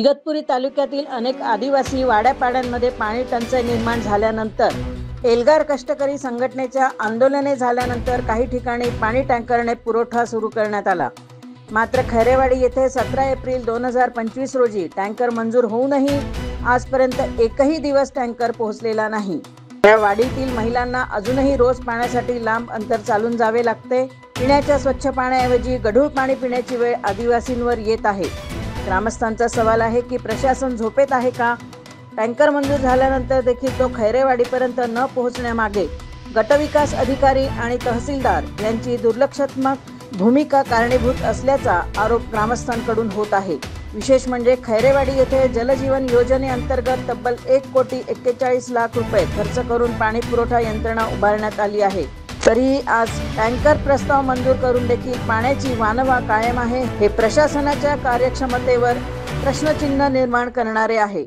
इगतपुरी तालुक्यातील अनेक आदिवासी वाड्यापाड्यांमध्ये पाणी टंचाई निर्माण झाल्यानंतर एल्गार कष्टकरी संघटनेच्या आंदोलने झाल्यानंतर काही ठिकाणी पाणी टँकरने पुरवठा सुरू करण्यात आला। मात्र खैरेवाडी येथे 17 एप्रिल 2025 रोजी टँकर मंजूर होऊनही आजपर्यंत एकही दिवस टँकर पोहोचलेला नाही। या वाडीतील महिलांना अजूनही रोज पाण्यासाठी लांब अंतर चालून जावे लागते। पिण्याच्या स्वच्छ पाण्याऐवजी गढूळ पाणी पिण्याची वेळ आदिवासींवर येत आहे। ग्रामस्थांचा सवाल आहे की प्रशासन झोपेत आहे का? टँकर मंजूर झाल्यानंतर देखील तो खैरेवाडीपर्यंत न पोहोचण्यामागे गटविकास अधिकारी आणि तहसीलदार यांची दुर्लक्षात्मक भूमिका कारणीभूत असल्याचा आरोप ग्रामस्थांकडून होत आहे। विशेष म्हणजे खैरेवाडी येथे जलजीवन योजनेअंतर्गत तब्बल 1,41,41,00,000 रुपये खर्च करून पाणी पुरवठा यंत्रणा उभारण्यात आली आहे। तरीही आज टँकर प्रस्ताव मंजूर करून देखील पाण्याची वानवा कायम आहे। हे प्रशासनाच्या कार्यक्षमतेवर प्रश्नचिन्ह निर्माण करणारे आहे।